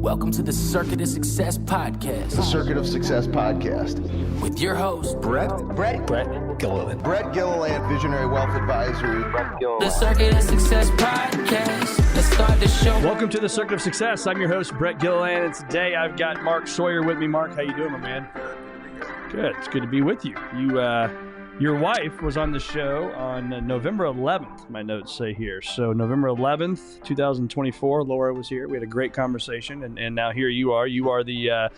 Welcome to the Circuit of Success Podcast. The Circuit of Success Podcast. With your host, Brett Gilliland. Brett Gilliland, Visionary Wealth Advisory. The Circuit of Success Podcast. Let's start the show. Welcome to the Circuit of Success. I'm your host, Brett Gilliland, and today I've got Mark Sawyier with me. Mark, how you doing, my man? Good. It's good to be with you. Your wife was on the show on November 11th, my notes say here. So November 11th, 2024, Laura was here. We had a great conversation, and now here you are. You are the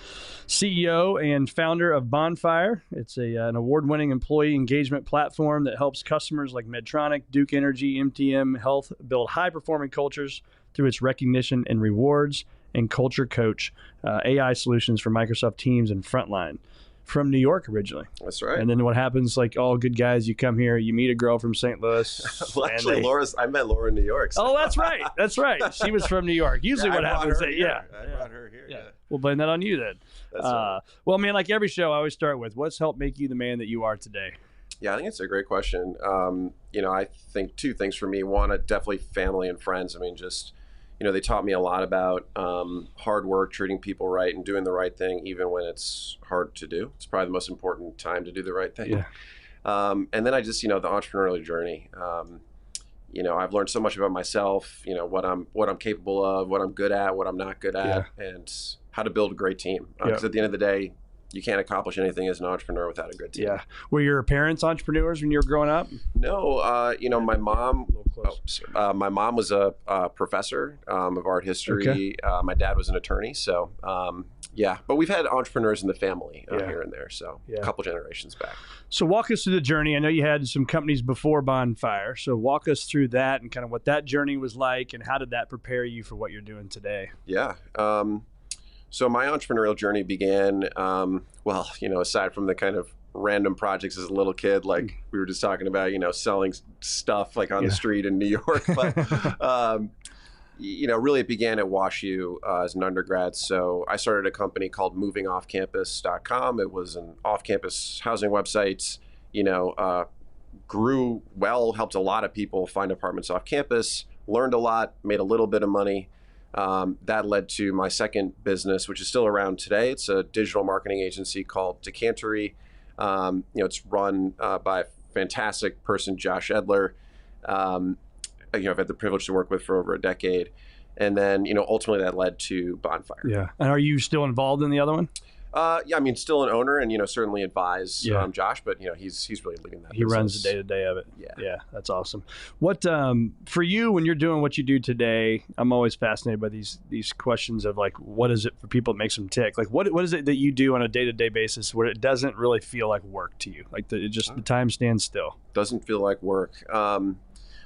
CEO and founder of Bonfyre. It's an award-winning employee engagement platform that helps customers like Medtronic, Duke Energy, MTM Health build high-performing cultures through its recognition and rewards and culture coach AI solutions for Microsoft Teams and Frontline. From New York originally. That's right. And then what happens, like all good guys, you come here, you meet a girl from St. Louis. Well, actually, I met Laura in New York. So. Oh, that's right. That's right. She was from New York. Usually what happens, I brought her here. Yeah. We'll blame that on you then. That's right. Well, man, like every show, I always start with, what's helped make you the man that you are today? Yeah, I think it's a great question. I think two things for me. One, definitely family and friends. I mean, just, they taught me a lot about hard work, treating people right, and doing the right thing, even when it's hard to do. It's probably the most important time to do the right thing. Yeah. And then I just, the entrepreneurial journey. I've learned so much about myself. What I'm capable of, what I'm good at, what I'm not good at, and how to build a great team. Because at the end of the day, you can't accomplish anything as an entrepreneur without a good team. Yeah. Were your parents entrepreneurs when you were growing up? No. My mom. My mom was a professor of art history. Okay. My dad was an attorney. So, but we've had entrepreneurs in the family here and there. So a couple generations back. So walk us through the journey. I know you had some companies before Bonfyre. So walk us through that and kind of what that journey was like, and how did that prepare you for what you're doing today? Yeah. So my entrepreneurial journey began, aside from the kind of random projects as a little kid, like we were just talking about, selling stuff like on the street in New York. But, really it began at WashU as an undergrad. So I started a company called movingoffcampus.com. It was an off-campus housing website, grew well, helped a lot of people find apartments off campus, learned a lot, made a little bit of money. That led to my second business, which is still around today. It's a digital marketing agency called Decantery. It's run by a fantastic person, Josh Edler. I've had the privilege to work with for over a decade. And then, ultimately that led to Bonfyre. Yeah. And are you still involved in the other one? Still an owner and, certainly advise Josh, but, he's really leading that He business. runs the day-to-day of it. Yeah. Yeah, that's awesome. What, for you, when you're doing what you do today, I'm always fascinated by these questions of like, what is it for people that makes them tick? Like, what is it that you do on a day-to-day basis where it doesn't really feel like work to you? Like the time stands still. Doesn't feel like work.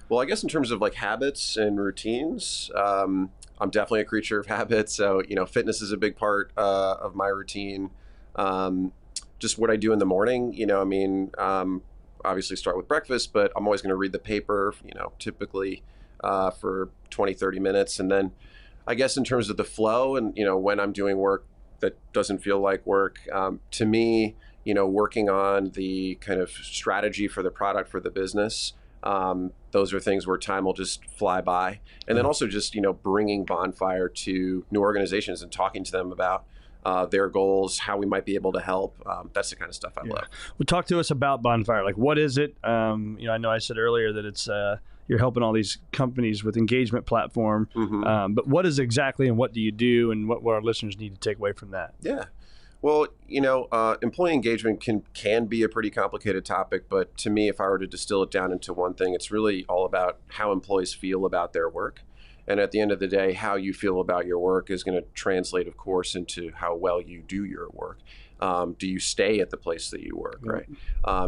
Well, I guess in terms of like habits and routines, I'm definitely a creature of habit. So, fitness is a big part of my routine. Just what I do in the morning, obviously start with breakfast, but I'm always going to read the paper, typically for 20, 30 minutes. And then I guess in terms of the flow and, when I'm doing work that doesn't feel like work, to me, working on the kind of strategy for the product, for the business, those are things where time will just fly by. And then also just, bringing Bonfyre to new organizations and talking to them about their goals, how we might be able to help. That's the kind of stuff I love. Well, talk to us about Bonfyre. Like, what is it? I know I said earlier that it's you're helping all these companies with engagement platform. Mm-hmm. But what is exactly and what do you do, and what our listeners need to take away from that? Yeah. Well, employee engagement can be a pretty complicated topic, but to me, if I were to distill it down into one thing, it's really all about how employees feel about their work. And at the end of the day, how you feel about your work is going to translate, of course, into how well you do your work. Do you stay at the place that you work, right?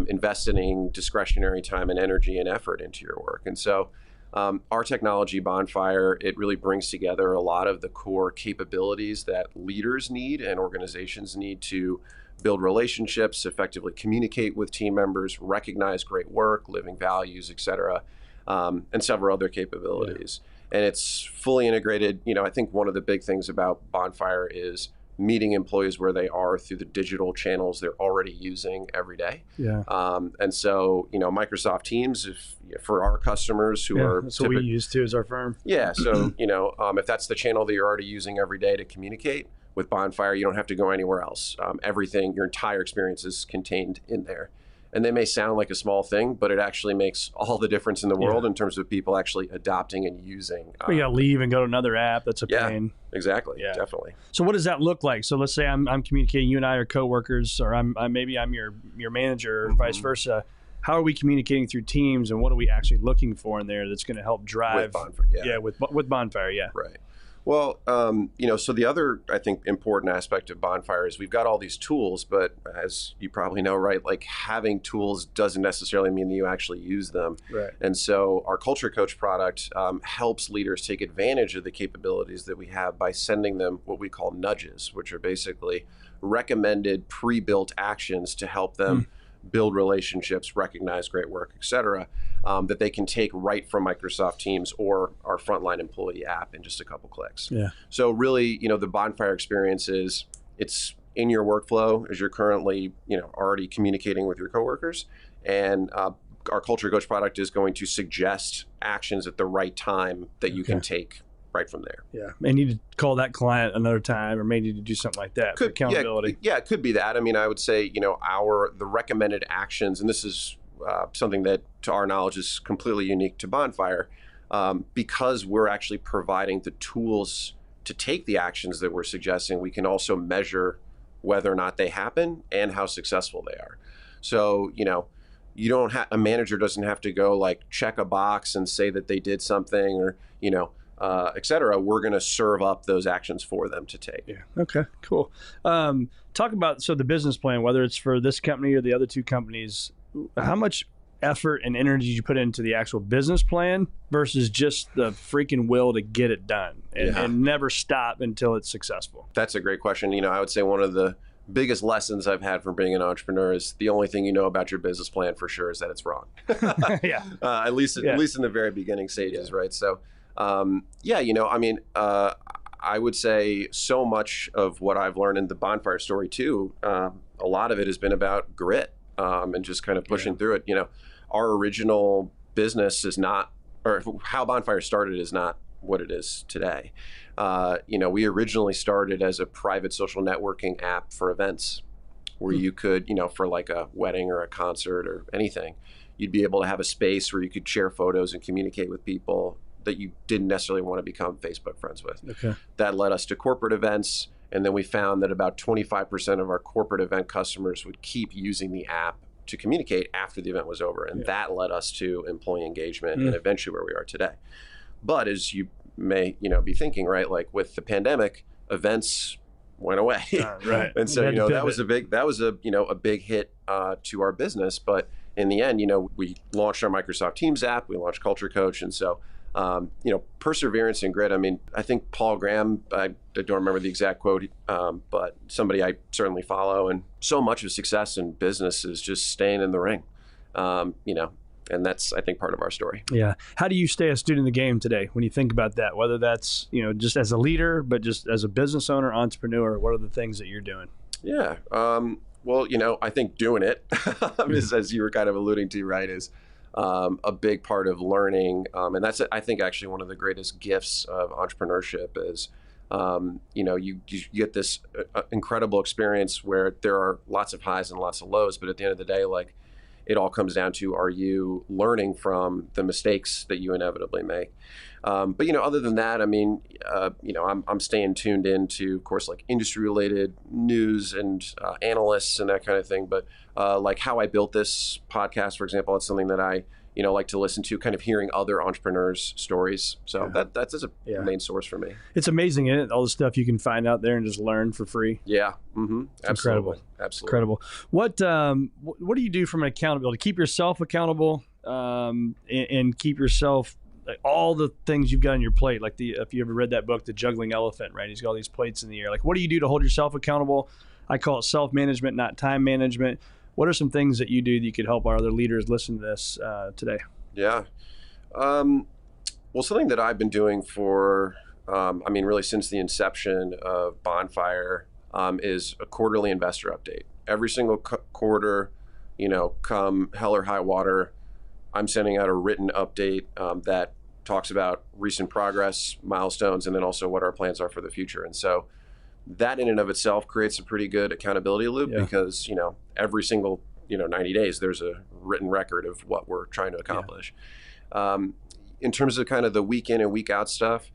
Investing discretionary time and energy and effort into your work. And so our technology, Bonfyre, it really brings together a lot of the core capabilities that leaders need and organizations need to build relationships, effectively communicate with team members, recognize great work, living values, et cetera, and several other capabilities. And it's fully integrated. I think one of the big things about Bonfyre is meeting employees where they are through the digital channels they're already using every day. Yeah. And so, Microsoft Teams, for our customers who are that's what we use too as our firm. Yeah. So, if that's the channel that you're already using every day to communicate with Bonfyre, you don't have to go anywhere else. Everything, your entire experience is contained in there. And they may sound like a small thing, but it actually makes all the difference in the world in terms of people actually adopting and using. You got to leave and go to another app. That's a pain. Exactly. Yeah, definitely. So what does that look like? So let's say I'm communicating, you and I are coworkers, or maybe I'm your manager, or vice versa. How are we communicating through Teams, and what are we actually looking for in there that's going to help drive? With Bonfyre, with Bonfyre, Right. Well, so the other, I think, important aspect of Bonfyre is we've got all these tools, but as you probably know, right, like having tools doesn't necessarily mean that you actually use them. Right. And so our Culture Coach product helps leaders take advantage of the capabilities that we have by sending them what we call nudges, which are basically recommended pre-built actions to help them build relationships, recognize great work, et cetera, that they can take right from Microsoft Teams or our Frontline Employee app in just a couple clicks. Yeah. So really, the Bonfyre experience is it's in your workflow as you're currently, already communicating with your coworkers. And our Culture Coach product is going to suggest actions at the right time that you can take right from there. Yeah. May need to call that client another time, or may need to do something like that for accountability. Yeah, it could be that. I mean, I would say, the recommended actions, and this is something that, to our knowledge, is completely unique to Bonfyre, because we're actually providing the tools to take the actions that we're suggesting. We can also measure whether or not they happen and how successful they are. So, you don't have, a manager doesn't have to go like check a box and say that they did something, or, et cetera. We're going to serve up those actions for them to take. Yeah. Okay, cool. Talk about, the business plan, whether it's for this company or the other two companies, how much effort and energy you put into the actual business plan versus just the freaking will to get it done and never stop until it's successful? That's a great question. I would say one of the biggest lessons I've had from being an entrepreneur is the only thing you know about your business plan for sure is that it's wrong. Yeah. At least in the very beginning stages, right? So, I would say so much of what I've learned in the Bonfyre story too, a lot of it has been about grit and just kind of pushing through it. Our original business is not, or how Bonfyre started is not what it is today. We originally started as a private social networking app for events where you could, for like a wedding or a concert or anything, you'd be able to have a space where you could share photos and communicate with people that you didn't necessarily want to become Facebook friends with. Okay. That led us to corporate events. And then we found that about 25% of our corporate event customers would keep using the app to communicate after the event was over. And that led us to employee engagement and eventually where we are today. But as you may, be thinking, right, like with the pandemic, events went away. Right. And so, that was a big hit to our business. But in the end, we launched our Microsoft Teams app, we launched Culture Coach. And so, perseverance and grit. I mean, I think Paul Graham, I don't remember the exact quote, but somebody I certainly follow, and so much of success in business is just staying in the ring, and that's, I think, part of our story. Yeah. How do you stay a student of the game today when you think about that, whether that's, just as a leader, but just as a business owner, entrepreneur, what are the things that you're doing? Yeah. Well, I think doing it is, as you were kind of alluding to, right, is a big part of learning. And that's, I think, actually one of the greatest gifts of entrepreneurship is, you get this incredible experience where there are lots of highs and lots of lows, but at the end of the day, like, it all comes down to, are you learning from the mistakes that you inevitably make? But, other than that, I mean, I'm staying tuned into, of course, like industry-related news and analysts and that kind of thing. But like how I built this podcast, for example, it's something that I, like to listen to, kind of hearing other entrepreneurs' stories. So that's a main source for me. It's amazing, isn't it? All the stuff you can find out there and just learn for free. Yeah. Mm-hmm. Absolutely. Incredible. What do you do from an accountability? Keep yourself accountable and keep yourself, like, all the things you've got on your plate. Like if you ever read that book, The Juggling Elephant, right? He's got all these plates in the air. Like, what do you do to hold yourself accountable? I call it self-management, not time management. What are some things that you do that you could help our other leaders listen to this today? Yeah. Well, something that I've been doing for, really since the inception of Bonfyre, is a quarterly investor update. Every single quarter, come hell or high water, I'm sending out a written update that talks about recent progress, milestones, and then also what our plans are for the future. And so that in and of itself creates a pretty good accountability loop because, every single, 90 days, there's a written record of what we're trying to accomplish. In terms of kind of the week in and week out stuff,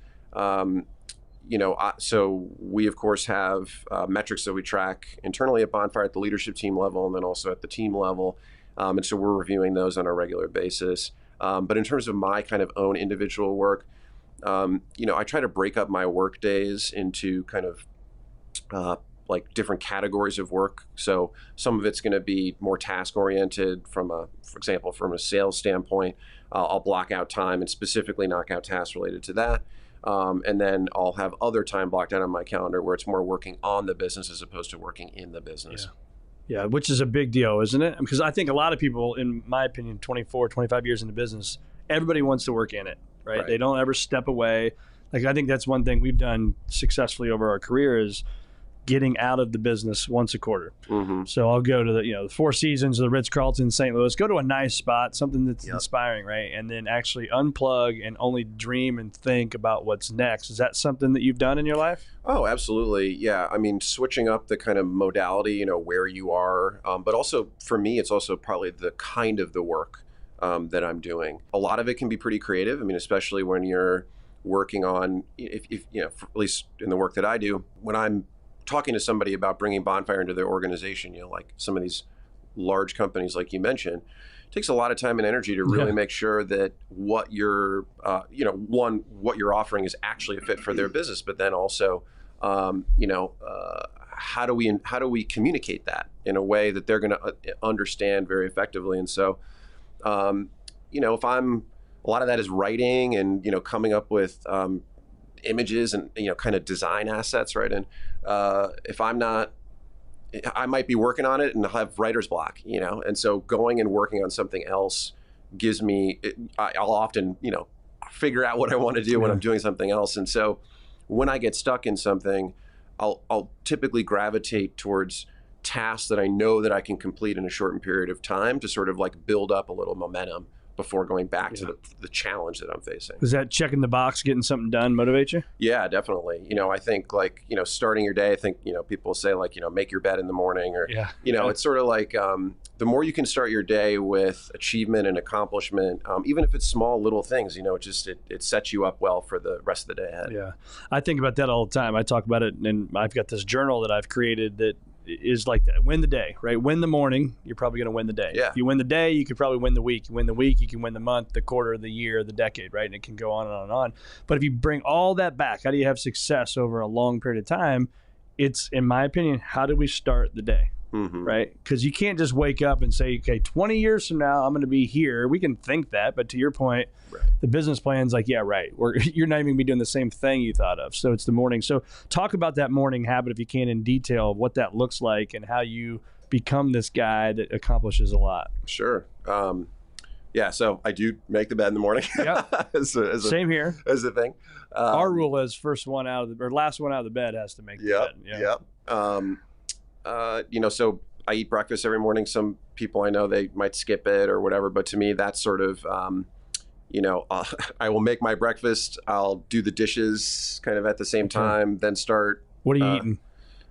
so we of course have metrics that we track internally at Bonfyre at the leadership team level and then also at the team level. And so we're reviewing those on a regular basis. But in terms of my kind of own individual work, I try to break up my work days into kind of like different categories of work. So some of it's going to be more task oriented for example, from a sales standpoint. I'll block out time and specifically knock out tasks related to that. And then I'll have other time blocked out on my calendar where it's more working on the business as opposed to working in the business. Yeah, which is a big deal, isn't it? Because I think a lot of people, in my opinion, 24, 25 years in the business, everybody wants to work in it, right? They don't ever step away. Like, I think that's one thing we've done successfully over our career is getting out of the business once a quarter. Mm-hmm. So I'll go to the Four Seasons, the Ritz-Carlton, St. Louis, go to a nice spot, something that's inspiring, right? And then actually unplug and only dream and think about what's next. Is that something that you've done in your life? Oh, absolutely. Yeah. I mean, switching up the kind of modality, where you are, but also for me, it's also probably the kind of the work that I'm doing. A lot of it can be pretty creative. I mean, especially when you're working on, if at least in the work that I do, when I'm talking to somebody about bringing Bonfyre into their organization, like some of these large companies, like you mentioned, it takes a lot of time and energy to really make sure that what you're, what you're offering is actually a fit for their business, but then also, how do we communicate that in a way that they're going to understand very effectively? And so, if a lot of that is writing and, coming up with, images and kind of design assets, right? And if I'm not, I might be working on it and I'll have writer's block, and so going and working on something else gives me, I'll often figure out what I want to do when I'm doing something else. And so when I get stuck in something, I'll typically gravitate towards tasks that I know that I can complete in a shortened period of time to sort of like build up a little momentum before going back to the challenge that I'm facing. Is that checking the box, getting something done motivate you? Yeah, definitely. I think like, starting your day, I think, people say like, make your bed in the morning or, it's sort of like the more you can start your day with achievement and accomplishment, even if it's small little things, it sets you up well for the rest of the day ahead. Yeah. I think about that all the time. I talk about it and I've got this journal that I've created that is like that. Win the day, right? Win the morning, you're probably going to win the day. Yeah. If you win the day, you could probably win the week. You win the week, you can win the month, the quarter, the year, the decade, right? And it can go on and on and on. But if you bring all that back, how do you have success over a long period of time? It's, in my opinion, how do we start the day? Mm-hmm. Right? Because you can't just wake up and say, okay, 20 years from now, I'm going to be here. We can think that. But to your point, the business plan's like, yeah, right. You're not even going to be doing the same thing you thought of. So it's the morning. So talk about that morning habit, if you can, in detail, what that looks like and how you become this guy that accomplishes a lot. Sure. So I do make the bed in the morning. Yeah. Same here. As the thing. Our rule is last one out of the bed has to make the bed. Yeah. So I eat breakfast every morning. Some people I know, they might skip it or whatever, but to me, that's sort of, I will make my breakfast. I'll do the dishes kind of at the same time, then start. What are you eating?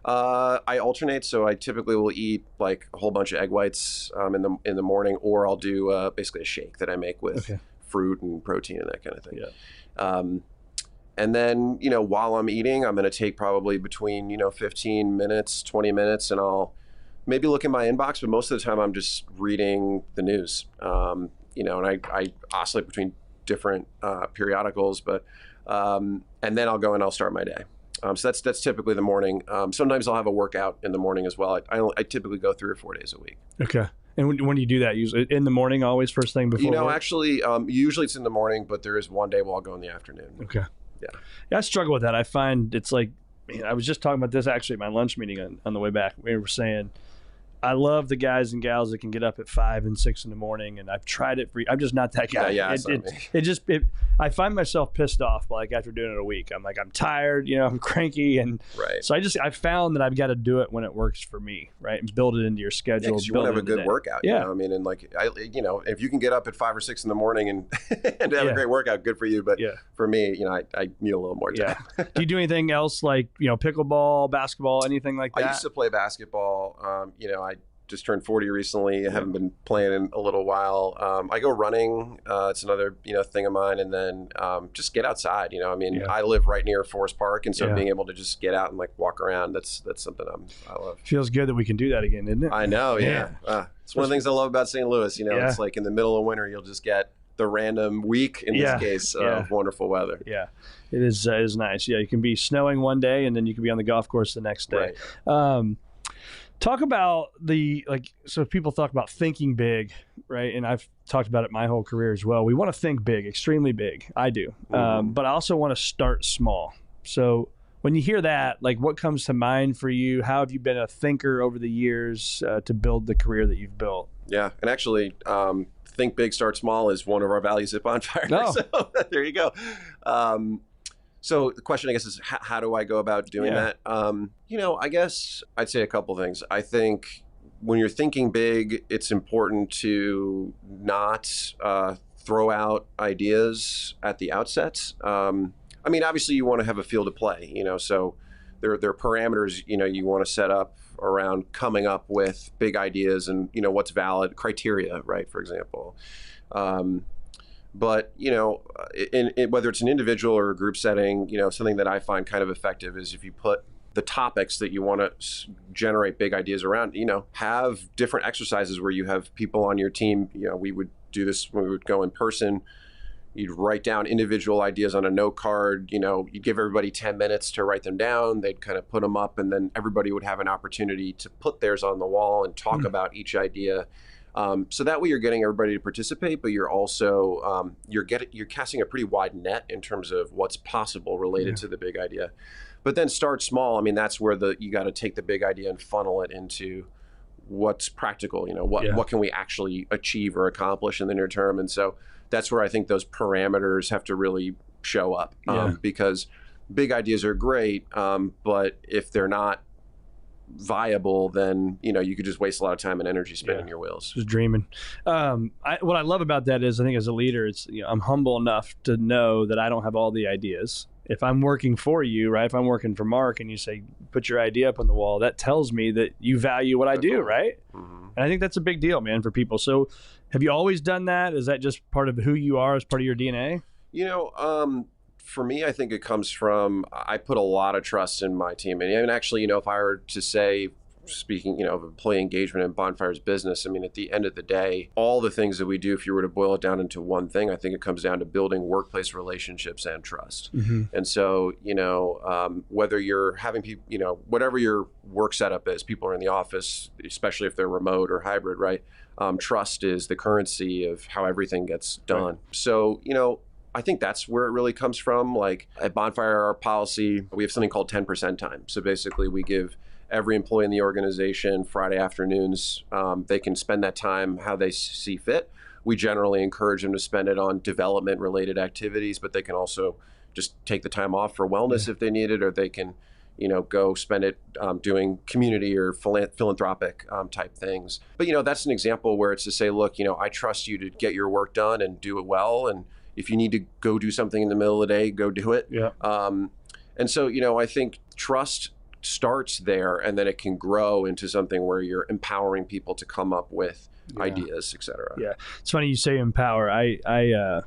I alternate. So I typically will eat like a whole bunch of egg whites in the morning, or I'll do basically a shake that I make with fruit and protein and that kind of thing. Yeah. And then, while I'm eating, I'm going to take probably between, 15 minutes, 20 minutes, and I'll maybe look in my inbox, but most of the time I'm just reading the news, and I oscillate between different periodicals, but, and then I'll go and I'll start my day. So that's typically the morning. Sometimes I'll have a workout in the morning as well. I typically go 3 or 4 days a week. Okay. And when do you do that? Usually in the morning, always first thing before work? Actually, usually it's in the morning, but there is one day where I'll go in the afternoon. Okay. Yeah, I struggle with that. I find it's like, I was just talking about this actually at my lunch meeting on the way back. We were saying, I love the guys and gals that can get up at 5 and 6 in the morning, and I've tried it I'm just not that guy. Yeah, I find myself pissed off like after doing it a week. I'm like, I'm tired, I'm cranky, and Right. so I found that I've got to do it when it works for me, right? And build it into your schedule. Yeah, 'cause you want to have a good workout. Yeah. You know? I mean, and like, if you can get up at 5 or 6 in the morning and and have a great workout, good for you. But for me, I need a little more time. Yeah. Do you do anything else like, pickleball, basketball, anything like that? I used to play basketball. I just turned 40 recently. I haven't been playing in a little while. I go running. It's another, thing of mine. And then just get outside. I live right near Forest Park. And so being able to just get out and like walk around, that's something I love. Feels good that we can do that again, isn't it? I know. Yeah. It's one of the things I love about St. Louis. It's like in the middle of winter, you'll just get the random week in this case of wonderful weather. Yeah, it is nice. Yeah, you can be snowing one day and then you can be on the golf course the next day. Right. Talk about so people talk about thinking big, right? And I've talked about it my whole career as well. We want to think big, extremely big. I do. But I also want to start small. So when you hear that, like what comes to mind for you? How have you been a thinker over the years to build the career that you've built? Yeah. And actually, think big, start small is one of our values at Bonfyre. Oh. So there you go. So the question, I guess, is how do I go about doing that? I guess I'd say a couple things. I think when you're thinking big, it's important to not throw out ideas at the outset. Obviously you want to have a field of play, so there are parameters, you want to set up around coming up with big ideas and, what's valid criteria, right, for example. But, whether it's an individual or a group setting, something that I find kind of effective is if you put the topics that you want to generate big ideas around, have different exercises where you have people on your team. We would do this when we would go in person. You'd write down individual ideas on a note card. You'd give everybody 10 minutes to write them down. They'd kind of put them up, and then everybody would have an opportunity to put theirs on the wall and talk about each idea. So that way you're getting everybody to participate, but you're also you're casting a pretty wide net in terms of what's possible related to the big idea. But then start small. That's where you got to take the big idea and funnel it into what's practical. What can we actually achieve or accomplish in the near term? And so that's where I think those parameters have to really show up because big ideas are great, but if they're not viable, then you could just waste a lot of time and energy spinning your wheels. Just dreaming. What I love about that is I think as a leader, it's I'm humble enough to know that I don't have all the ideas. If I'm working for you, right? If I'm working for Mark and you say put your idea up on the wall, that tells me that you value what I do, right? And I think that's a big deal, man, for people. So have you always done that? Is that just part of who you are, as part of your DNA? For me, I think it comes from, I put a lot of trust in my team. And actually, if I were to say, speaking, of employee engagement in Bonfyre's business, at the end of the day, all the things that we do, if you were to boil it down into one thing, I think it comes down to building workplace relationships and trust. And so, whether you're having people, whatever your work setup is, people are in the office, especially if they're remote or hybrid, right? Trust is the currency of how everything gets done. Right. So, I think that's where it really comes from. Like at Bonfyre, our policy, we have something called 10% time. So basically we give every employee in the organization Friday afternoons. They can spend that time how they see fit. We generally encourage them to spend it on development related activities, but they can also just take the time off for wellness if they need it, or they can, go spend it doing community or philanthropic type things. But, that's an example where it's to say, look, I trust you to get your work done and do it well. And if you need to go do something in the middle of the day, go do it. Yeah. And so, I think trust starts there, and then it can grow into something where you're empowering people to come up with ideas, et cetera. Yeah. It's funny you say empower. I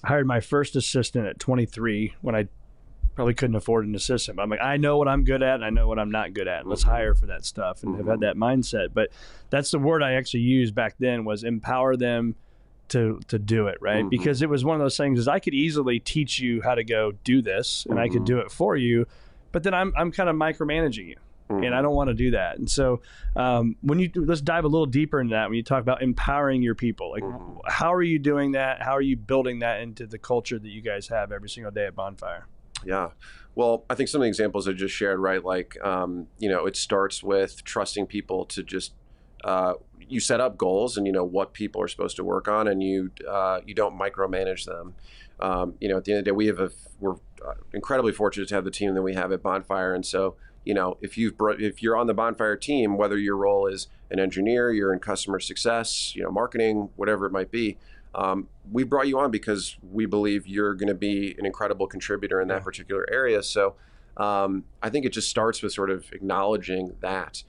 hired my first assistant at 23 when I probably couldn't afford an assistant. But I'm like, I know what I'm good at and I know what I'm not good at. Let's hire for that stuff, and have had that mindset. But that's the word I actually used back then, was empower them to do it, right? Because it was one of those things is I could easily teach you how to go do this and I could do it for you, but then I'm kind of micromanaging you. And I don't want to do that. And so let's dive a little deeper into that. When you talk about empowering your people, like how are you doing that? How are you building that into the culture that you guys have every single day at Bonfyre? Yeah. Well, I think some of the examples I just shared, right? Like, it starts with trusting people to just you set up goals and you know what people are supposed to work on, and you don't micromanage them. At the end of the day, we're incredibly fortunate to have the team that we have at Bonfyre, and so if you're on the Bonfyre team, whether your role is an engineer, you're in customer success, marketing, whatever it might be, we brought you on because we believe you're going to be an incredible contributor in that particular area. So I think it just starts with sort of acknowledging that.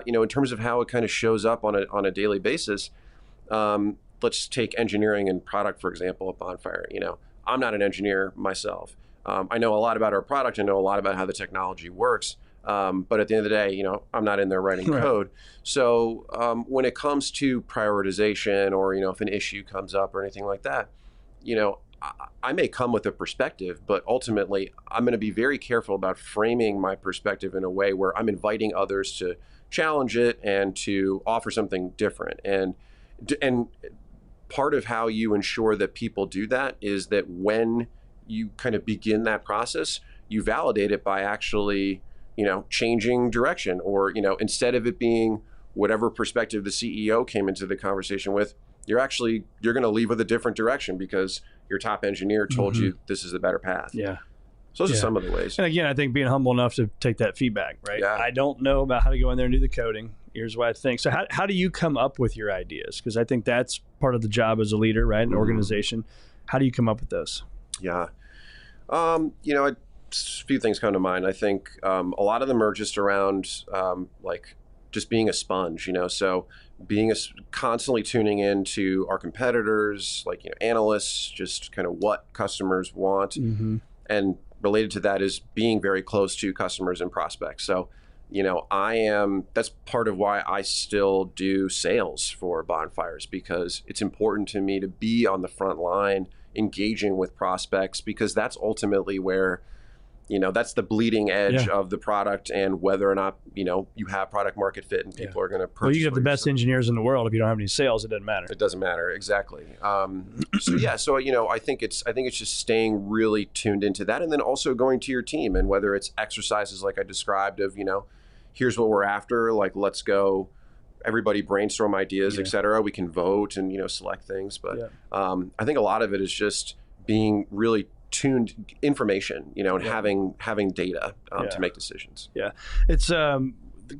In terms of how it kind of shows up on a daily basis, let's take engineering and product, for example, at Bonfyre. I'm not an engineer myself. I know a lot about our product. I know a lot about how the technology works. But at the end of the day, I'm not in there writing code. So when it comes to prioritization or, if an issue comes up or anything like that, I may come with a perspective, but ultimately I'm going to be very careful about framing my perspective in a way where I'm inviting others to challenge it and to offer something different. And part of how you ensure that people do that is that when you kind of begin that process, you validate it by actually, changing direction, or, instead of it being whatever perspective the CEO came into the conversation with, you're going to leave with a different direction because your top engineer told you this is the better path. Yeah. So those are some of the ways. And again, I think being humble enough to take that feedback, right? Yeah. I don't know about how to go in there and do the coding. Here's what I think. So how do you come up with your ideas? Because I think that's part of the job as a leader, right? An organization. How do you come up with those? Yeah. A few things come to mind. I think a lot of them are just around just being a sponge, so being constantly tuning into our competitors, analysts, just kind of what customers want. And related to that is being very close to customers and prospects. So, that's part of why I still do sales for Bonfires, because it's important to me to be on the front line engaging with prospects, because that's ultimately where that's the bleeding edge of the product, and whether or not, you have product market fit and people are going to purchase. Well, you have the best engineers in the world. If you don't have any sales, it doesn't matter. It doesn't matter. Exactly. So I think it's just staying really tuned into that, and then also going to your team, and whether it's exercises like I described of, here's what we're after, let's go, everybody brainstorm ideas, et cetera. We can vote and, select things. But I think a lot of it is just being really tuned information, and having data to make decisions. Yeah. It's kind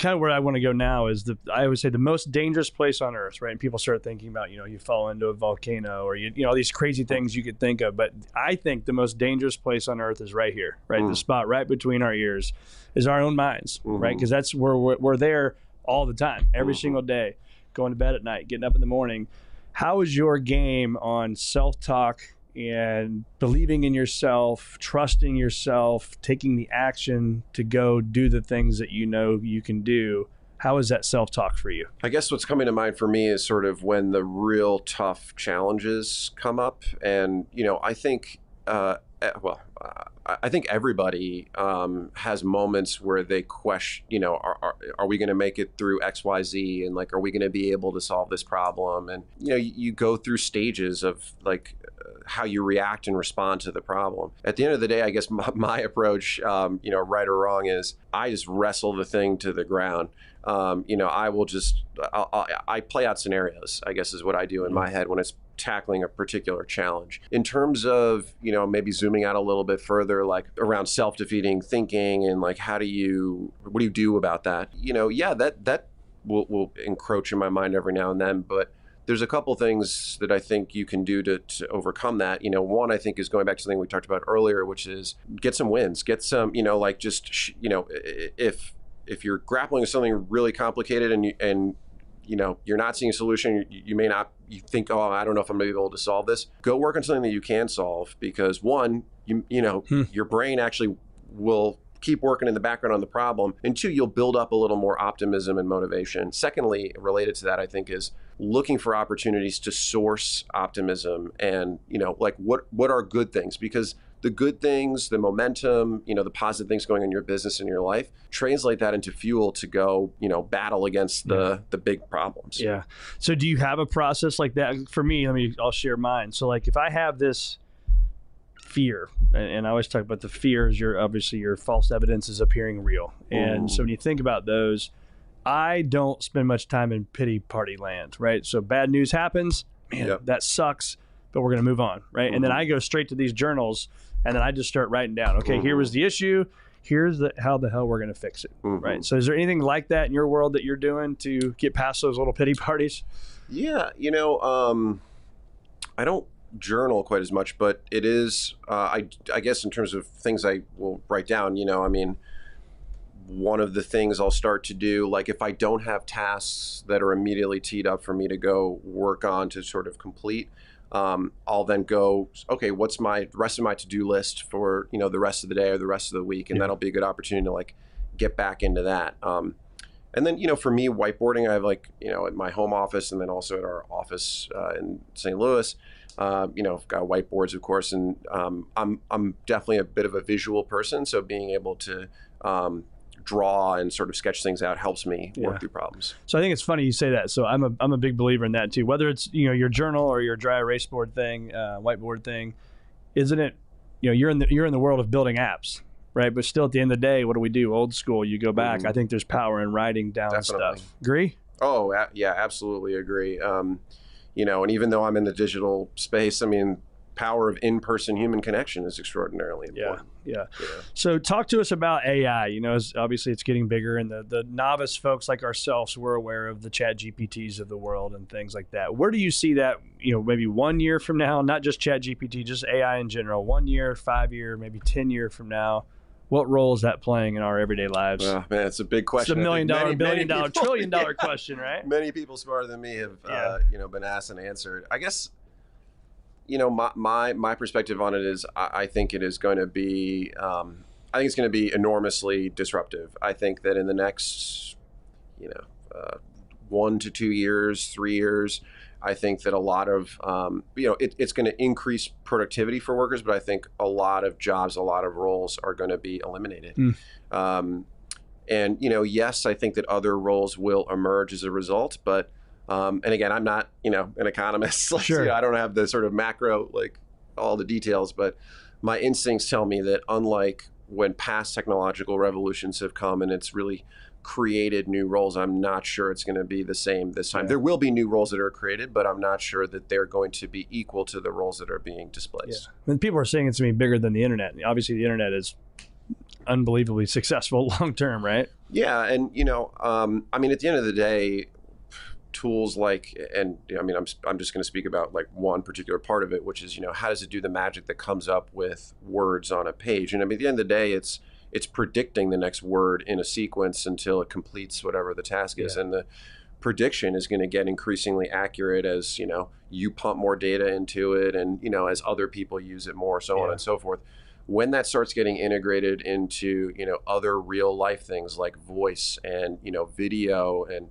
of where I want to go now is I always say the most dangerous place on earth, right? And people start thinking about, you fall into a volcano or, all these crazy things you could think of. But I think the most dangerous place on earth is right here, right? The spot right between our ears is our own minds, right? Because that's where we're there all the time, every single day, going to bed at night, getting up in the morning. How is your game on self-talk and believing in yourself, trusting yourself, taking the action to go do the things that you can do? How is that self-talk for you? I guess what's coming to mind for me is sort of when the real tough challenges come up. And, I think, I think everybody has moments where they question, are we going to make it through X, Y, Z? And are we going to be able to solve this problem? And, you go through stages of how you react and respond to the problem. At the end of the day, I guess my approach, right or wrong, is I just wrestle the thing to the ground. I play out scenarios, I guess is what I do in my head when it's tackling a particular challenge. In terms of, maybe zooming out a little bit further, around self-defeating thinking and what do you do about that? That will encroach in my mind every now and then, but there's a couple things that I think you can do to overcome that. One, I think, is going back to something we talked about earlier, which is get some wins, get some, if you're grappling with something really complicated and you're not seeing a solution, you think, oh, I don't know if I'm going to be able to solve this. Go work on something that you can solve, because one, your brain actually will keep working in the background on the problem, and two, you'll build up a little more optimism and motivation. Secondly, related to that, I think, is looking for opportunities to source optimism and, what are good things? Because the good things, the momentum, the positive things going on in your business and your life, translate that into fuel to go, battle against the big problems. Yeah. So do you have a process like that? For me, I'll share mine. So if I have this fear, and I always talk about the fears, obviously your false evidence is appearing real. And so when you think about those, I don't spend much time in pity party land, right? So bad news happens, man, that sucks, but we're going to move on, right? And then I go straight to these journals, and then I just start writing down, okay, here was the issue, here's how the hell we're going to fix it, right? So is there anything like that in your world that you're doing to get past those little pity parties? Yeah, I don't journal quite as much, but it is, I guess in terms of things I will write down, one of the things I'll start to do, like if I don't have tasks that are immediately teed up for me to go work on to sort of complete, I'll then go, okay, what's the rest of my to-do list for, the rest of the day or the rest of the week? And that'll be a good opportunity to like get back into that. And then, for me, whiteboarding, I have at my home office and then also at our office in St. Louis, I've got whiteboards, of course, and I'm definitely a bit of a visual person. So being able to draw and sort of sketch things out helps me work through problems. So I think it's funny you say that. So I'm a big believer in that too. Whether it's your journal or your dry erase board thing, whiteboard thing, isn't it? You're in the world of building apps, right? But still, at the end of the day, what do we do? Old school. You go back. I think there's power in writing down stuff. Agree? Oh yeah, absolutely agree. And even though I'm in the digital space, power of in-person human connection is extraordinarily important. Yeah. So talk to us about AI. Obviously it's getting bigger, and the novice folks like ourselves, we're aware of the Chat GPTs of the world and things like that. Where do you see that, maybe 1 year from now, not just Chat GPT, just AI in general, 1 year, 5 year, maybe 10 year from now? What role is that playing in our everyday lives? Oh, man, it's a big question. It's a $1 million, $1 billion, $1 trillion question, right? Many people smarter than me have, been asked and answered. I guess, my perspective on it is I think it is going to be, it's going to be enormously disruptive. I think that in the next, 1 to 2 years, 3 years, I think that a lot of, it's going to increase productivity for workers, but I think a lot of jobs, a lot of roles are going to be eliminated. And, yes, I think that other roles will emerge as a result, but, and again, I'm not, an economist. Sure. I don't have the sort of macro, all the details, but my instincts tell me that unlike when past technological revolutions have come and it's really created new roles, I'm not sure it's going to be the same this time. There will be new roles that are created, but I'm not sure that they're going to be equal to the roles that are being displaced. And people are saying it's going to be bigger than the internet. Obviously, the internet is unbelievably successful long term, right? Yeah, and at the end of the day, tools I'm just going to speak about one particular part of it, which is how does it do the magic that comes up with words on a page? And at the end of the day, it's predicting the next word in a sequence until it completes whatever the task is. And the prediction is going to get increasingly accurate as, you pump more data into it and, as other people use it more, so on and so forth. When that starts getting integrated into, other real life things like voice and, video and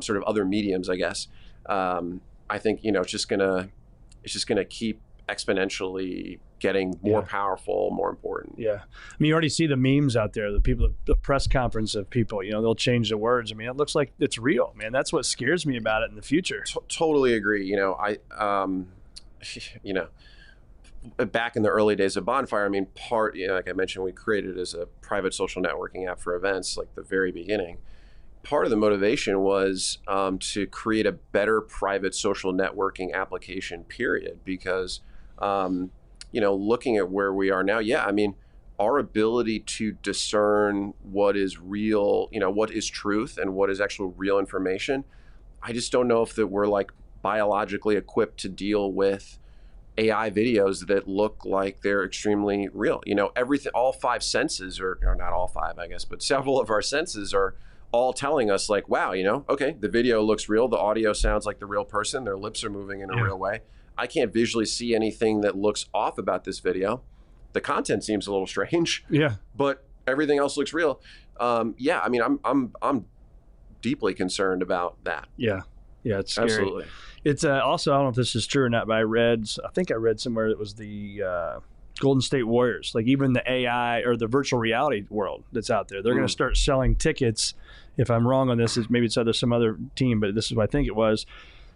sort of other mediums, I guess, I think, it's just going to keep exponentially getting more powerful, more important. Yeah. You already see the memes out there, the press conference of people, they'll change the words. It looks like it's real, man. That's what scares me about it in the future. Totally agree. Back in the early days of Bonfyre, like I mentioned, we created it as a private social networking app for events, the very beginning. Part of the motivation was to create a better private social networking application, period, because looking at where we are now, our ability to discern what is real, what is truth and what is actual real information, I just don't know if that we're biologically equipped to deal with AI videos that look like they're extremely real. Everything, all five senses, or not all five, I guess, but several of our senses are all telling us wow, okay, the video looks real, the audio sounds like the real person, their lips are moving in a real way. I can't visually see anything that looks off about this video. The content seems a little strange. Yeah. But everything else looks real. I'm deeply concerned about that. Yeah. Yeah, it's scary. Absolutely. It's also, I don't know if this is true or not, but I think I read somewhere that was the Golden State Warriors, even the AI or the virtual reality world that's out there. They're going to start selling tickets. If I'm wrong on this, maybe it's some other team, but this is what I think it was.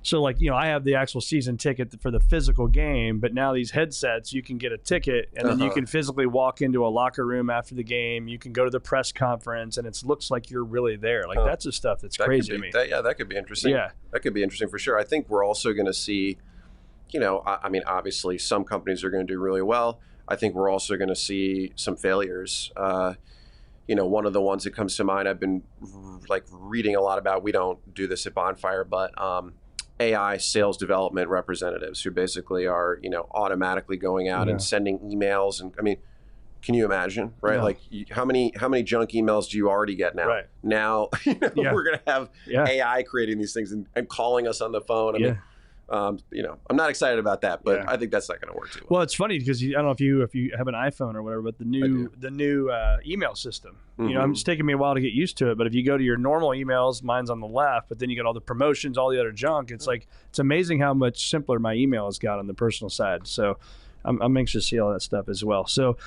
So like, I have the actual season ticket for the physical game, but now these headsets, you can get a ticket and then you can physically walk into a locker room after the game. You can go to the press conference and it looks like you're really there. Like that's the stuff that's crazy to me. That could be interesting. Yeah. That could be interesting for sure. I think we're also going to see, I mean, obviously some companies are going to do really well. I think we're also going to see some failures. One of the ones that comes to mind, I've been like reading a lot about, we don't do this at Bonfyre, but AI sales development representatives who basically are, automatically going out and sending emails. And I mean, can you imagine, right? No. Like how many junk emails do you already get now? Right. Now, we're going to have AI creating these things and calling us on the phone. I mean, I'm not excited about that, but I think that's not going to work too well. Well, it's funny because I don't know if you have an iPhone or whatever, but the new email system, it's taking me a while to get used to it. But if you go to your normal emails, mine's on the left, but then you get all the promotions, all the other junk. It's like, it's amazing how much simpler my email has got on the personal side. So I'm anxious to see all that stuff as well. So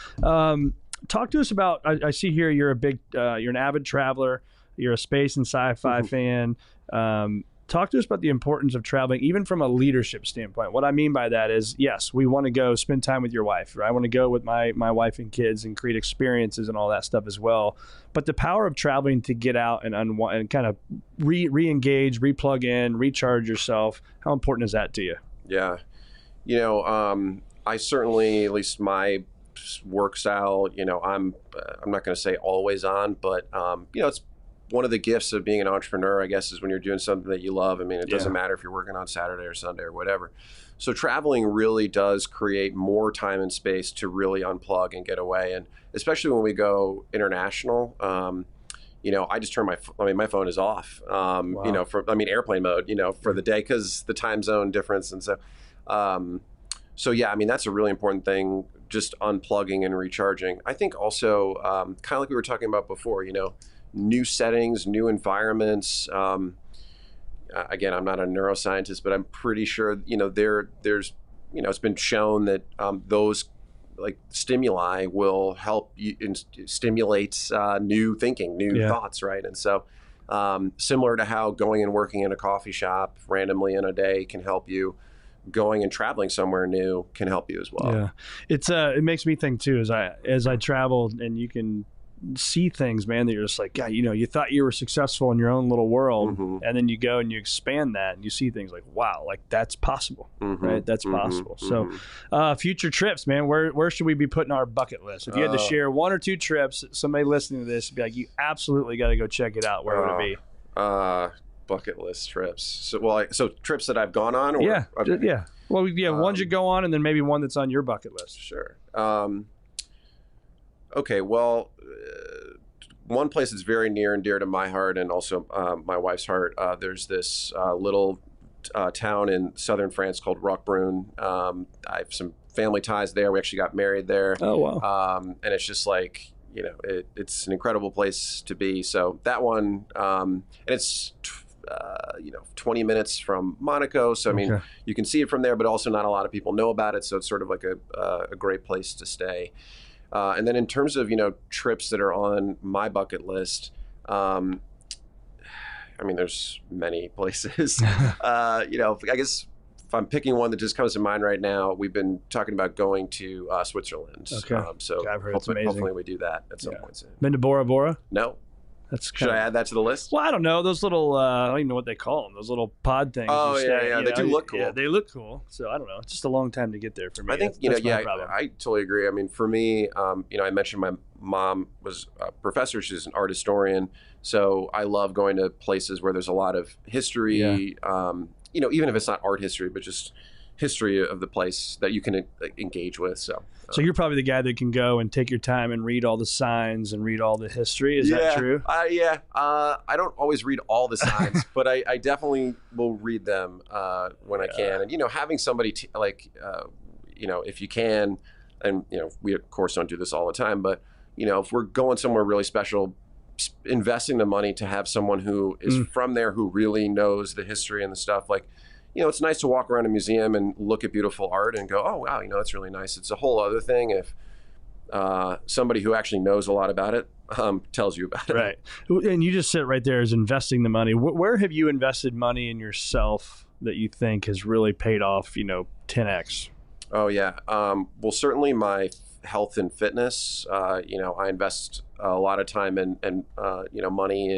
talk to us about, I see here you're you're an avid traveler, you're a space and sci-fi fan. Talk to us about the importance of traveling, even from a leadership standpoint. What I mean by that is, yes, we want to go spend time with your wife, right? I want to go with my wife and kids and create experiences and all that stuff as well. But the power of traveling to get out and kind of re-engage, replug in, recharge yourself, how important is that to you? Yeah. I certainly, at least my work style, I'm not going to say always on, but, it's one of the gifts of being an entrepreneur, I guess, is when you're doing something that you love. I mean, it doesn't matter if you're working on Saturday or Sunday or whatever. So traveling really does create more time and space to really unplug and get away. And especially when we go international, I just turn my phone is off, airplane mode, for the day because the time zone difference. And so, I mean, that's a really important thing, just unplugging and recharging. I think also, kind of like we were talking about before, new settings, new environments. Again, I'm not a neuroscientist, but I'm pretty sure, there's, it's been shown that those like stimuli will help you stimulate new thinking, new thoughts, right? And so similar to how going and working in a coffee shop randomly in a day can help you, going and traveling somewhere new can help you as well. Yeah, it makes me think too, as I travel, and you can see things, man, that you're just like, God, you thought you were successful in your own little world, and then you go and you expand that and you see things like, wow, like that's possible, right? That's possible. So future trips, man, where should we be putting our bucket list? If you had to share one or two trips, somebody listening to this would be like, you absolutely got to go check it out. Where would it be? Bucket list trips. So trips that I've gone on? Or, yeah. okay. Yeah. Well, ones you go on, and then maybe one that's on your bucket list. Sure. Okay, well, one place that's very near and dear to my heart and also my wife's heart, there's this little town in southern France called Roquebrune. I have some family ties there. We actually got married there. Oh, wow. And it's just like, it's an incredible place to be. So that one, and it's 20 minutes from Monaco. So, I mean, you can see it from there, but also not a lot of people know about it. So it's sort of like a great place to stay. And then in terms of, trips that are on my bucket list, I mean, there's many places. I guess if I'm picking one that just comes to mind right now, we've been talking about going to Switzerland. Okay. So I've heard it's amazing. Hopefully we do that at some point soon. Been to Bora Bora? No. Should I add that to the list? Well, I don't know. Those little, I don't even know what they call them. Those little pod things. Oh, yeah. They do look cool. Yeah, they look cool. So I don't know. It's just a long time to get there for me. I think, I totally agree. I mean, for me, I mentioned my mom was a professor. She's an art historian. So I love going to places where there's a lot of history, even if it's not art history, but just history of the place that you can engage with. So you're probably the guy that can go and take your time and read all the signs and read all the history. Is that true? I don't always read all the signs, but I definitely will read them when I can. And, having somebody if you can, and, we of course don't do this all the time, but, if we're going somewhere really special, investing the money to have someone who is from there, who really knows the history and the stuff, like, it's nice to walk around a museum and look at beautiful art and go, oh, wow, that's really nice. It's a whole other thing if somebody who actually knows a lot about it tells you about it. Right. And you just sit right there as investing the money. Where have you invested money in yourself that you think has really paid off, 10x? Oh yeah. Well, certainly my health and fitness. I invest a lot of time and money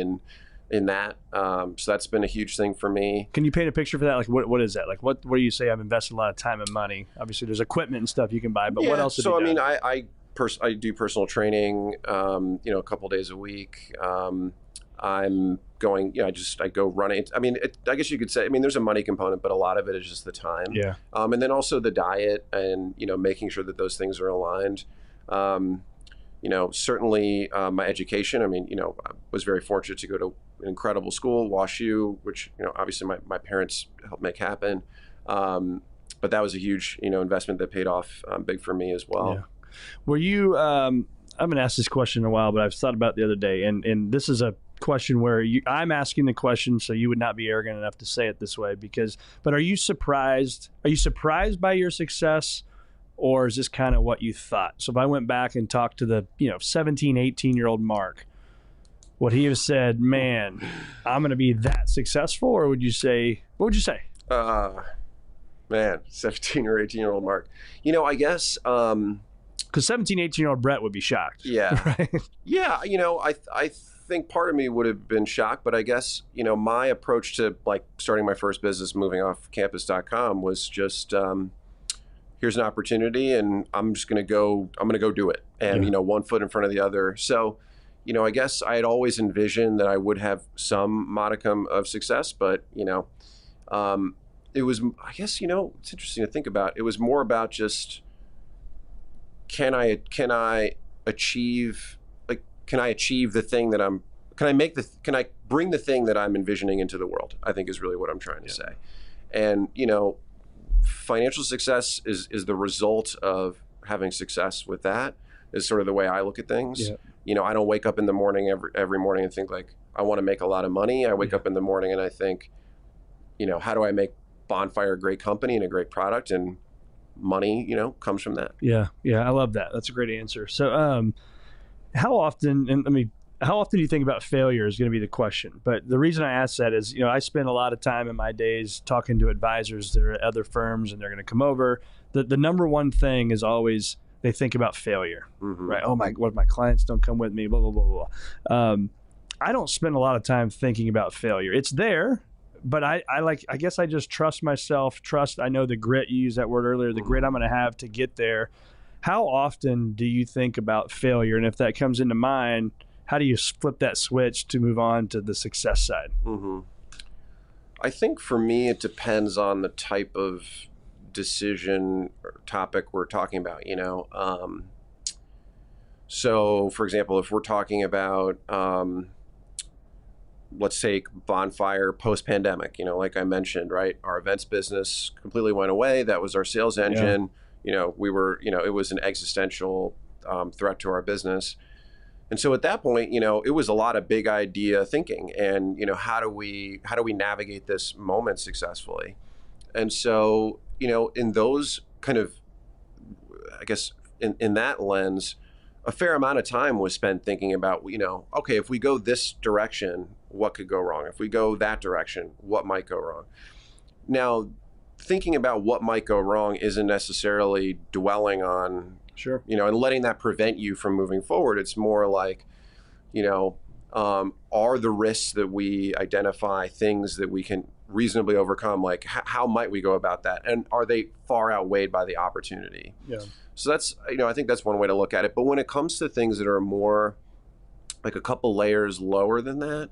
in that. So that's been a huge thing for me. Can you paint a picture for that? Like, what is that? Like, what do you say? I've invested a lot of time and money. Obviously, there's equipment and stuff you can buy, but what else? So I do personal training. A couple days a week. I'm going, I go running. I mean, I guess you could say, there's a money component, but a lot of it is just the time. Yeah. And then also the diet and, making sure that those things are aligned. Certainly my education. I was very fortunate to go to an incredible school, WashU, which, obviously my parents helped make happen. But that was a huge, investment that paid off big for me as well. Yeah. Were you, I haven't asked this question in a while, but I've thought about it the other day, and this is a question where I'm asking the question, so you would not be arrogant enough to say it this way, but are you surprised by your success, or is this kind of what you thought? So if I went back and talked to the 17, 18-year-old Mark, would he have said, man, I'm going to be that successful? Or what would you say? Man, 17 or 18-year-old Mark. I guess... Because 17, 18-year-old Brett would be shocked. Yeah. Right? Yeah, I think part of me would have been shocked, but I guess, my approach to starting my first business, moving off campus.com, was just, here's an opportunity and I'm going to go do it. And, one foot in front of the other. So, I guess I had always envisioned that I would have some modicum of success, but, it was, I guess, it's interesting to think about. It was more about just, can I achieve the thing that can I bring the thing that I'm envisioning into the world, I think is really what I'm trying to say. And, financial success is the result of having success with that, is sort of the way I look at things. Yeah. I don't wake up in the morning every morning and think I want to make a lot of money. I wake up in the morning and I think, how do I make Bonfyre a great company and a great product, and money, comes from that. Yeah. I love that. That's a great answer. So, how often do you think about failure is going to be the question. But the reason I ask that is, I spend a lot of time in my days talking to advisors that are at other firms, and they're going to come over. The number one thing is always they think about failure, right? Oh what if my clients don't come with me, blah, blah, blah, blah. I don't spend a lot of time thinking about failure. It's there, but I guess I just trust myself, I know the grit, you used that word earlier, the grit I'm going to have to get there. How often do you think about failure? And if that comes into mind, how do you flip that switch to move on to the success side? I think for me, it depends on the type of decision or topic we're talking about, So for example, if we're talking about, let's take Bonfyre post-pandemic, like I mentioned, right? Our events business completely went away. That was our sales engine. Yeah. We were, it was an existential threat to our business. And so at that point, it was a lot of big idea thinking and, how do we navigate this moment successfully? And so, in those kind of, I guess in that lens, a fair amount of time was spent thinking about, okay, if we go this direction, what could go wrong? If we go that direction, what might go wrong? Now, thinking about what might go wrong isn't necessarily dwelling on, and letting that prevent you from moving forward. It's more like, are the risks that we identify things that we can reasonably overcome? Like, how might we go about that? And are they far outweighed by the opportunity? Yeah. So that's, I think that's one way to look at it. But when it comes to things that are more like a couple layers lower than that,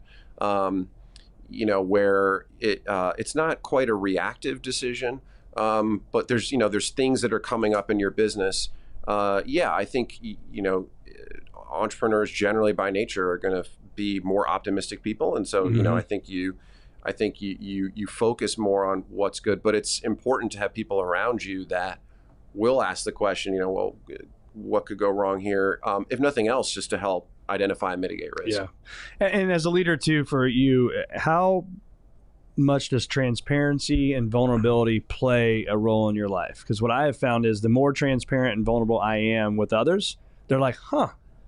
where it's not quite a reactive decision, but there's things that are coming up in your business. I think, entrepreneurs generally by nature are going to be more optimistic people. And so, I think you focus more on what's good, but it's important to have people around you that will ask the question, well, what could go wrong here? If nothing else, just to help identify and mitigate risk. Yeah. And as a leader too, for you, how much does transparency and vulnerability play a role in your life? Because what I have found is the more transparent and vulnerable I am with others, they're like,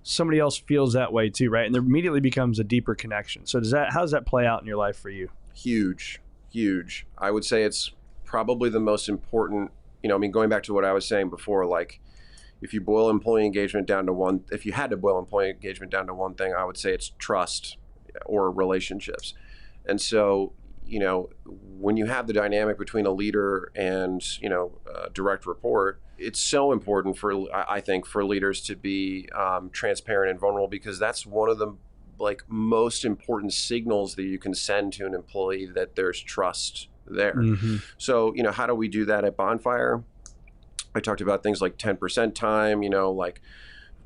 somebody else feels that way too, right? And there immediately becomes a deeper connection. So how does that play out in your life for you? Huge. huge. I would say it's probably the most important, I mean, going back to what I was saying before, like if you boil employee engagement down to if you had to boil employee engagement down to one thing, I would say it's trust or relationships. And so, when you have the dynamic between a leader and, a direct report, it's so important I think, for leaders to be transparent and vulnerable, because that's one of the most important signals that you can send to an employee that there's trust there. Mm-hmm. So, how do we do that at Bonfyre? I talked about things like 10% time, like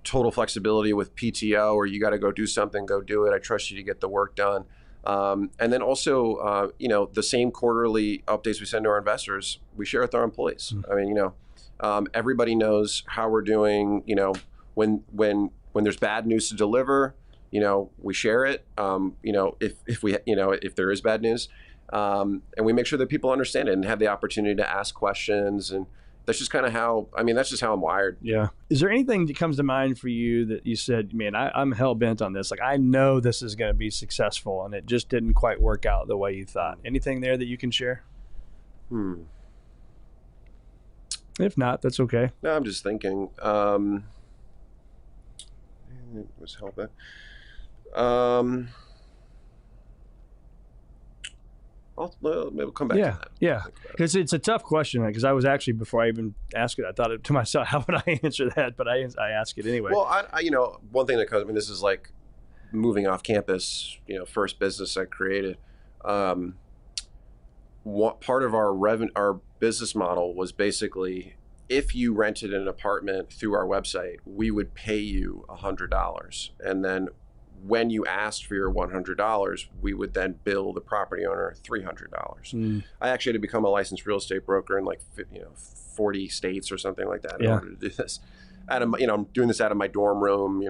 total flexibility with PTO, or you got to go do something, go do it. I trust you to get the work done. And then also, the same quarterly updates we send to our investors, we share with our employees. Mm-hmm. I mean, everybody knows how we're doing. When there's bad news to deliver, we share it. If there is bad news, and we make sure that people understand it and have the opportunity to ask questions. And that's just kind of that's just how I'm wired. Yeah. Is there anything that comes to mind for you that you said, man, I'm hell bent on this. Like, I know this is going to be successful and it just didn't quite work out the way you thought. Anything there that you can share? If not, that's okay. No, I'm just thinking. It was helping. Maybe we'll come back to that. Yeah, because it's a tough question. Because I was actually, before I even asked it, I thought to myself, how would I answer that? But I ask it anyway. Well, I one thing that comes, this is like moving off campus, first business I created. What part of our business model was basically, if you rented an apartment through our website, we would pay you $100, and then when you asked for your $100, we would then bill the property owner $300. I actually had to become a licensed real estate broker in 40 states or something like that in order to do this. I'm doing this out of my dorm room,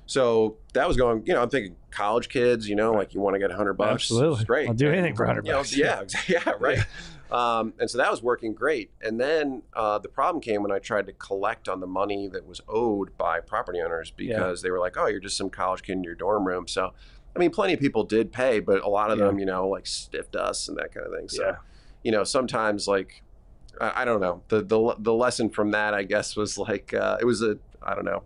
So that was going, I'm thinking college kids, like you want to get $100. Absolutely. Great. I'll do anything for $100. Yeah, right. And so that was working great. And then the problem came when I tried to collect on the money that was owed by property owners, because they were like, oh, you're just some college kid in your dorm room. So, plenty of people did pay, but a lot of them, stiffed us and that kind of thing. So, sometimes I don't know. The lesson from that, I guess, was it was I don't know.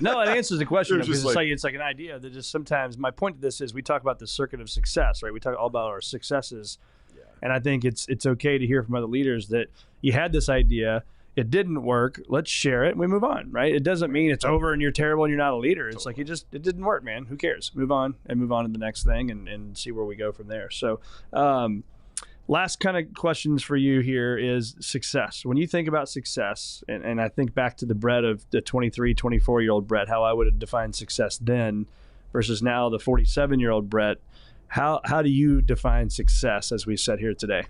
No, it answers the question, because it's like an idea that just sometimes, my point to this is, we talk about the circuit of success, right? We talk all about our successes. And I think it's okay to hear from other leaders that you had this idea, it didn't work, let's share it and we move on, right? It doesn't mean it's over and you're terrible and you're not a leader. It's like, it didn't work, man. Who cares? Move on to the next thing and see where we go from there. So last kind of questions for you here is success. When you think about success, and I think back to the Brett of the 23, 24-year-old Brett, how I would have defined success then versus now the 47-year-old Brett, how do you define success as we sit here today?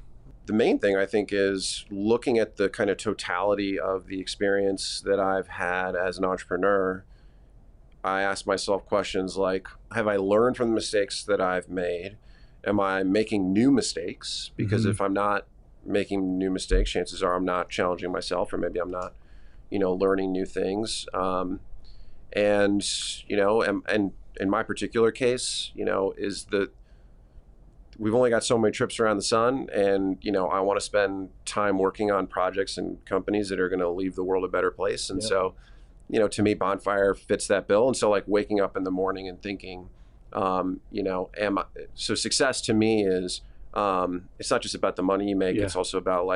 The main thing, I think, is looking at the kind of totality of the experience that I've had as an entrepreneur. I ask myself questions like, have I learned from the mistakes that I've made? Am I making new mistakes? Because if I'm not making new mistakes, chances are I'm not challenging myself, or maybe I'm not, learning new things. And in my particular case, is that we've only got so many trips around the sun, and I want to spend time working on projects and companies that are going to leave the world a better place. And so, to me, Bonfyre fits that bill. And so, waking up in the morning and thinking, so success to me is, it's not just about the money you make. It's also about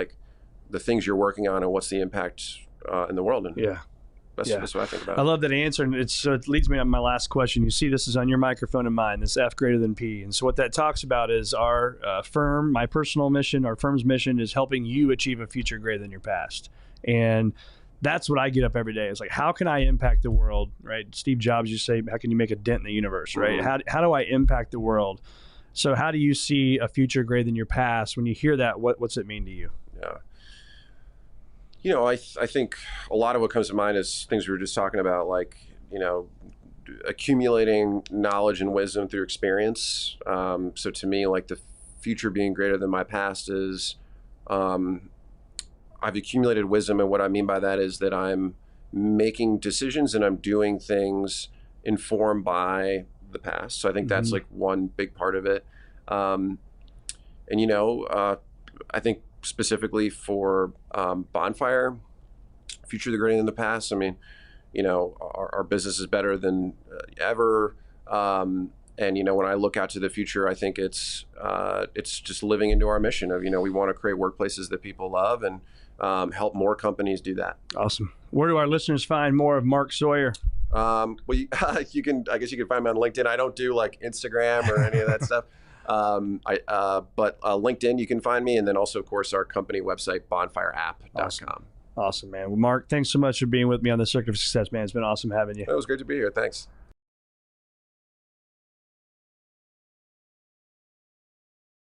the things you're working on and what's the impact in the world. And that's what I think about. I love that answer. And it leads me to my last question. You see, this is on your microphone and mine, this F greater than P. And so what that talks about is our firm, my personal mission, our firm's mission is helping you achieve a future greater than your past. And that's what I get up every day. It's like, how can I impact the world, right? Steve Jobs, you say, how can you make a dent in the universe, right? How do I impact the world? So how do you see a future greater than your past? When you hear that, what's it mean to you? Yeah. I think a lot of what comes to mind is things we were just talking about, accumulating knowledge and wisdom through experience. So to me, the future being greater than my past is, I've accumulated wisdom, and what I mean by that is that I'm making decisions and I'm doing things informed by the past. So I think that's one big part of it. I think specifically for Bonfyre, future the greater than the past. I mean, our business is better than ever. And when I look out to the future, I think it's just living into our mission of, we want to create workplaces that people love and help more companies do that. Awesome. Where do our listeners find more of Mark Sawyier? Well, you can find me on LinkedIn. I don't do like Instagram or any of that stuff. But LinkedIn, you can find me. And then also, of course, our company website, bonfyreapp.com. Awesome, man. Well, Mark, thanks so much for being with me on the Circuit of Success, man. It's been awesome having you. It was great to be here. Thanks.